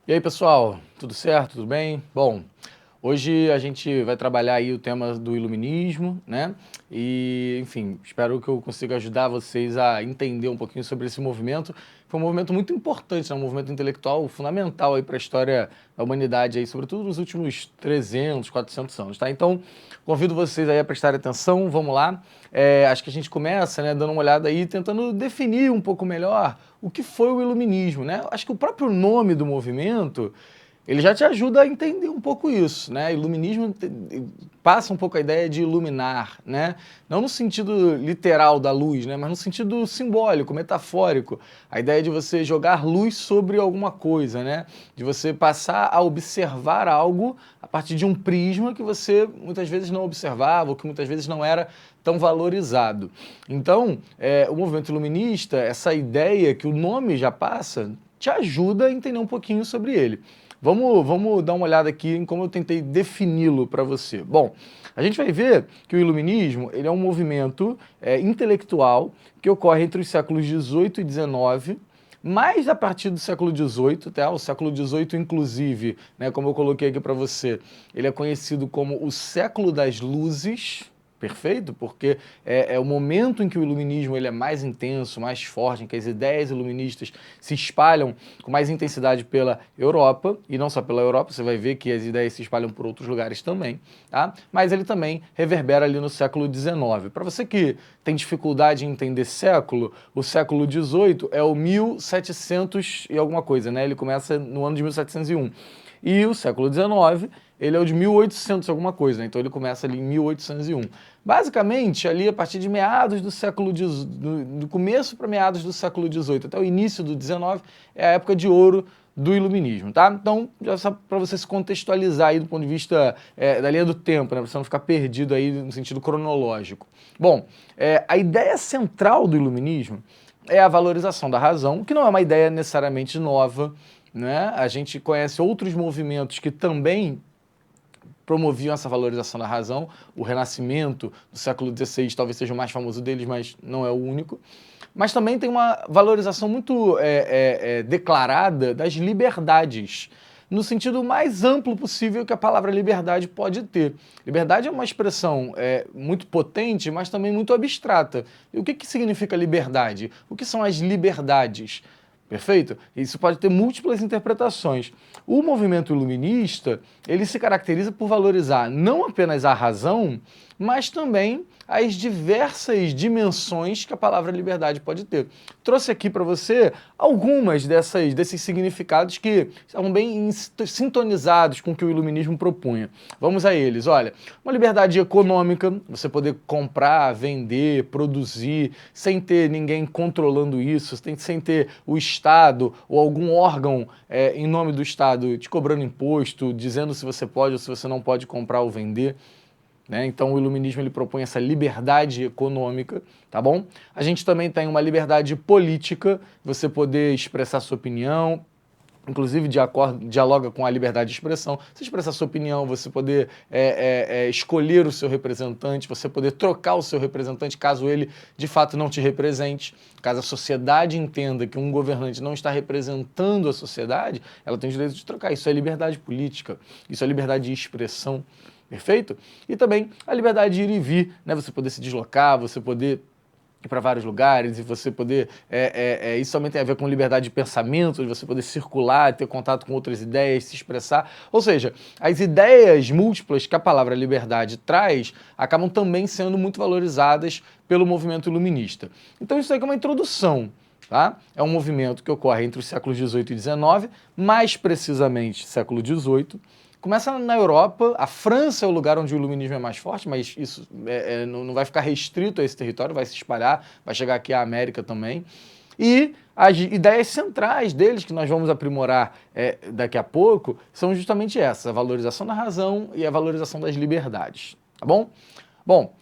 E aí, pessoal, tudo certo? Tudo bem? Bom, hoje a gente vai trabalhar aí o tema do iluminismo, né? E, enfim, espero que eu consiga ajudar vocês a entender um pouquinho sobre esse movimento. Foi um movimento muito importante, né? Um movimento intelectual fundamental aí para a história da humanidade aí, sobretudo nos últimos 300, 400 anos, tá? Então, convido vocês aí a prestarem atenção, vamos lá. Acho que a gente começa, né, dando uma olhada aí, tentando definir um pouco melhor o que foi o iluminismo, né? Acho que o próprio nome do movimento, ele já te ajuda a entender um pouco isso, né? Iluminismo passa um pouco a ideia de iluminar, né? Não no sentido literal da luz, né? Mas no sentido simbólico, metafórico. A ideia de você jogar luz sobre alguma coisa, né? De você passar a observar algo a partir de um prisma que você muitas vezes não observava, ou que muitas vezes não era tão valorizado. Então, o movimento iluminista, essa ideia que o nome já passa, te ajuda a entender um pouquinho sobre ele. Vamos dar uma olhada aqui em como eu tentei defini-lo para você. Bom, a gente vai ver que o iluminismo ele é um movimento intelectual que ocorre entre os séculos XVIII e XIX, mas a partir do século XVIII, tá? O século XVIII, inclusive, né, como eu coloquei aqui para você, ele é conhecido como o século das luzes. Perfeito? Porque é o momento em que o iluminismo ele é mais intenso, mais forte, em que as ideias iluministas se espalham com mais intensidade pela Europa, e não só pela Europa, você vai ver que as ideias se espalham por outros lugares também, tá? Mas ele também reverbera ali no século XIX. Para você que tem dificuldade em entender século, o século XVIII é o 1700 e alguma coisa, né? Ele começa no ano de 1701. E o século XIX, ele é o de 1800 alguma coisa, né? Então ele começa ali em 1801. Basicamente, ali a partir de meados do século do começo para meados do século XVIII até o início do XIX, é a época de ouro do iluminismo, tá? Então, já só para você se contextualizar aí do ponto de vista da linha do tempo, né? Para você não ficar perdido aí no sentido cronológico. Bom, a ideia central do iluminismo é a valorização da razão, que não é uma ideia necessariamente nova, né? A gente conhece outros movimentos que também promoviam essa valorização da razão. O Renascimento do século XVI talvez seja o mais famoso deles, mas não é o único. Mas também tem uma valorização muito declarada das liberdades, no sentido mais amplo possível que a palavra liberdade pode ter. Liberdade é uma expressão muito potente, mas também muito abstrata. E o que significa liberdade? O que são as liberdades? Perfeito? Isso pode ter múltiplas interpretações. O movimento iluminista, ele se caracteriza por valorizar não apenas a razão, mas também as diversas dimensões que a palavra liberdade pode ter. Trouxe aqui para você algumas desses significados que estavam bem sintonizados com o que o iluminismo propunha. Vamos a eles. Olha, uma liberdade econômica, você poder comprar, vender, produzir, sem ter ninguém controlando isso, sem ter o Estado ou algum órgão em nome do Estado te cobrando imposto, dizendo se você pode ou se você não pode comprar ou vender. Né? Então o iluminismo ele propõe essa liberdade econômica, tá bom? A gente também tem uma liberdade política, você poder expressar sua opinião, inclusive dialoga com a liberdade de expressão, você expressar sua opinião, você poder escolher o seu representante, você poder trocar o seu representante caso ele de fato não te represente. Caso a sociedade entenda que um governante não está representando a sociedade, ela tem o direito de trocar. Isso é liberdade política, isso é liberdade de expressão. Perfeito? E também a liberdade de ir e vir, né? Você poder se deslocar, você poder ir para vários lugares e você poder... isso também tem a ver com liberdade de pensamento, de você poder circular, ter contato com outras ideias, se expressar. Ou seja, as ideias múltiplas que a palavra liberdade traz acabam também sendo muito valorizadas pelo movimento iluminista. Então isso aqui é uma introdução. Tá? É um movimento que ocorre entre os séculos XVIII e XIX, mais precisamente século XVIII. Começa na Europa, a França é o lugar onde o iluminismo é mais forte, mas isso não vai ficar restrito a esse território, vai se espalhar, vai chegar aqui à América também. E as ideias centrais deles, que nós vamos aprimorar daqui a pouco, são justamente essas, a valorização da razão e a valorização das liberdades, tá bom? Bom,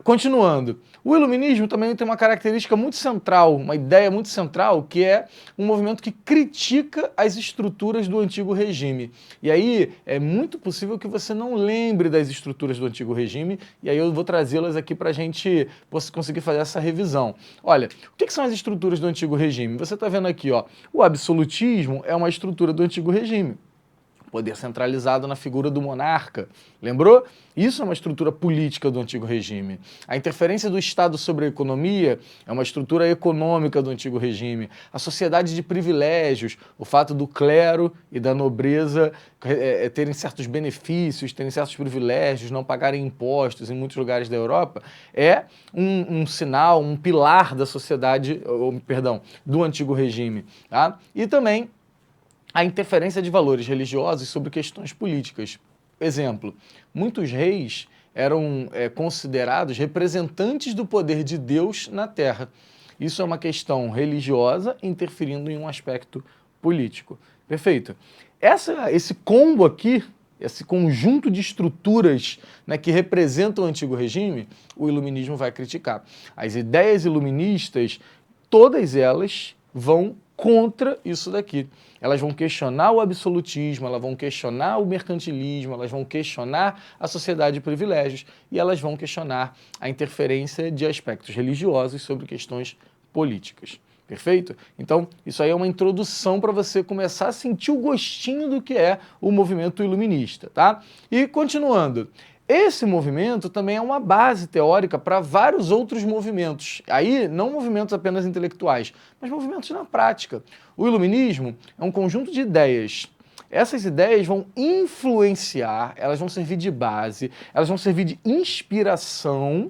Continuando, o iluminismo também tem uma característica muito central, uma ideia muito central, que é um movimento que critica as estruturas do antigo regime. E aí é muito possível que você não lembre das estruturas do antigo regime, e aí eu vou trazê-las aqui para a gente conseguir fazer essa revisão. Olha, o que são as estruturas do antigo regime? Você está vendo aqui, ó, o absolutismo é uma estrutura do antigo regime. Poder centralizado na figura do monarca. Lembrou? Isso é uma estrutura política do antigo regime. A interferência do Estado sobre a economia é uma estrutura econômica do antigo regime. A sociedade de privilégios, o fato do clero e da nobreza terem certos benefícios, terem certos privilégios, não pagarem impostos em muitos lugares da Europa, é um sinal, um pilar da sociedade, do antigo regime. Tá? E também a interferência de valores religiosos sobre questões políticas. Exemplo, muitos reis eram considerados representantes do poder de Deus na Terra. Isso é uma questão religiosa interferindo em um aspecto político. Perfeito? Esse combo aqui, esse conjunto de estruturas, né, que representam o antigo regime, o iluminismo vai criticar. As ideias iluministas, todas elas vão contra isso daqui. Elas vão questionar o absolutismo, elas vão questionar o mercantilismo, elas vão questionar a sociedade de privilégios e elas vão questionar a interferência de aspectos religiosos sobre questões políticas. Perfeito? Então, isso aí é uma introdução para você começar a sentir o gostinho do que é o movimento iluminista, tá? E continuando, esse movimento também é uma base teórica para vários outros movimentos. Aí, não movimentos apenas intelectuais, mas movimentos na prática. O iluminismo é um conjunto de ideias. Essas ideias vão influenciar, elas vão servir de base, elas vão servir de inspiração,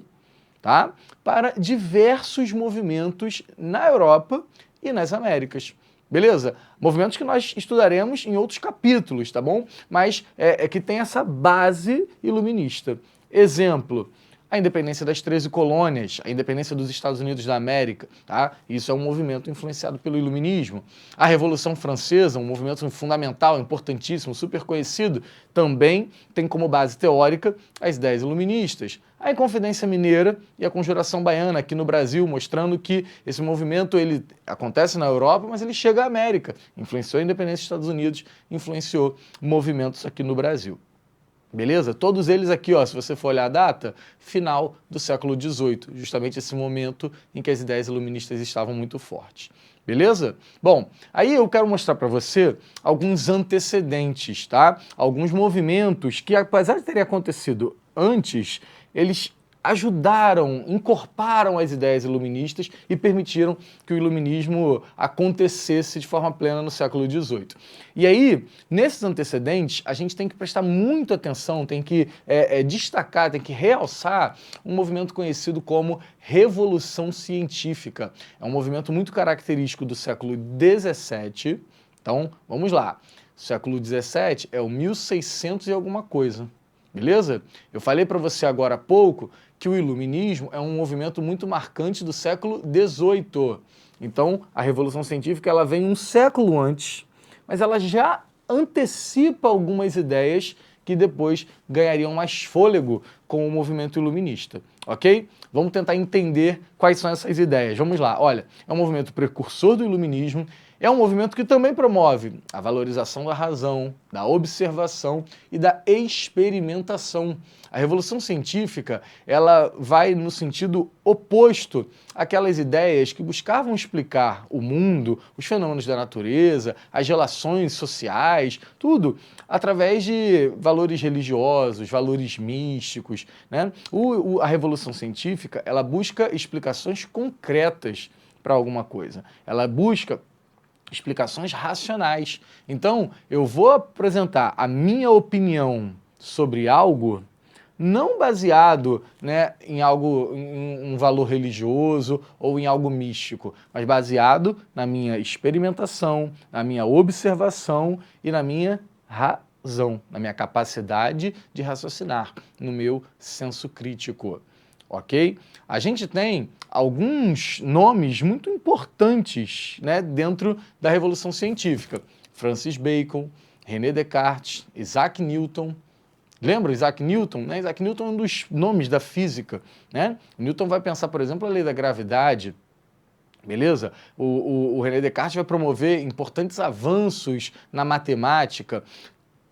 tá? Para diversos movimentos na Europa e nas Américas. Beleza? Movimentos que nós estudaremos em outros capítulos, tá bom? Mas que tem essa base iluminista. Exemplo, a independência das 13 colônias, a independência dos Estados Unidos da América, tá? Isso é um movimento influenciado pelo iluminismo. A Revolução Francesa, um movimento fundamental, importantíssimo, super conhecido, também tem como base teórica as ideias iluministas. A Inconfidência Mineira e a Conjuração Baiana aqui no Brasil, mostrando que esse movimento ele acontece na Europa, mas ele chega à América. Influenciou a independência dos Estados Unidos, influenciou movimentos aqui no Brasil. Beleza? Todos eles aqui, ó, se você for olhar a data, final do século XVIII, justamente esse momento em que as ideias iluministas estavam muito fortes. Beleza? Bom, aí eu quero mostrar para você alguns antecedentes, tá? Alguns movimentos que, apesar de terem acontecido antes, eles ajudaram, incorporaram as ideias iluministas e permitiram que o iluminismo acontecesse de forma plena no século XVIII. E aí, nesses antecedentes, a gente tem que prestar muita atenção, tem que destacar, tem que realçar um movimento conhecido como Revolução Científica. É um movimento muito característico do século XVII. Então, vamos lá. O século XVII é o 1600 e alguma coisa. Beleza? Eu falei para você agora há pouco que o iluminismo é um movimento muito marcante do século XVIII. Então, a Revolução Científica ela vem um século antes, mas ela já antecipa algumas ideias que depois ganhariam mais fôlego com o movimento iluminista, ok? Vamos tentar entender quais são essas ideias. Vamos lá. Olha, é um movimento precursor do iluminismo, é um movimento que também promove a valorização da razão, da observação e da experimentação. A Revolução Científica, ela vai no sentido oposto àquelas ideias que buscavam explicar o mundo, os fenômenos da natureza, as relações sociais, tudo através de valores religiosos, valores místicos, né? A Revolução Científica, ela busca explicações concretas para alguma coisa. Ela busca explicações racionais. Então, eu vou apresentar a minha opinião sobre algo não baseado, né, em um valor religioso ou em algo místico, mas baseado na minha experimentação, na minha observação e na minha razão, na minha capacidade de raciocinar, no meu senso crítico. Ok? A gente tem alguns nomes muito importantes, né, dentro da Revolução Científica. Francis Bacon, René Descartes, Isaac Newton, Lembra Isaac Newton? Né? Isaac Newton é um dos nomes da física. Né? Newton vai pensar, por exemplo, a lei da gravidade, beleza? O René Descartes vai promover importantes avanços na matemática.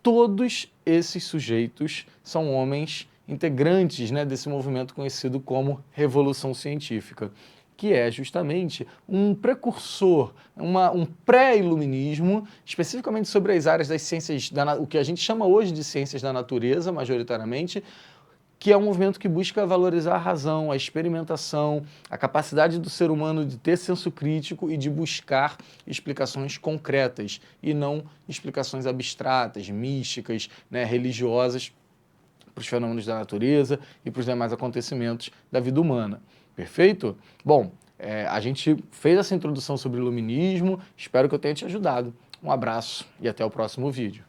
Todos esses sujeitos são homens integrantes, né, desse movimento conhecido como Revolução Científica, que é justamente um precursor, um pré-iluminismo, especificamente sobre as áreas das ciências, o que a gente chama hoje de ciências da natureza, majoritariamente, que é um movimento que busca valorizar a razão, a experimentação, a capacidade do ser humano de ter senso crítico e de buscar explicações concretas e não explicações abstratas, místicas, né, religiosas para os fenômenos da natureza e para os demais acontecimentos da vida humana. Perfeito? Bom, a gente fez essa introdução sobre o iluminismo, espero que eu tenha te ajudado. Um abraço e até o próximo vídeo.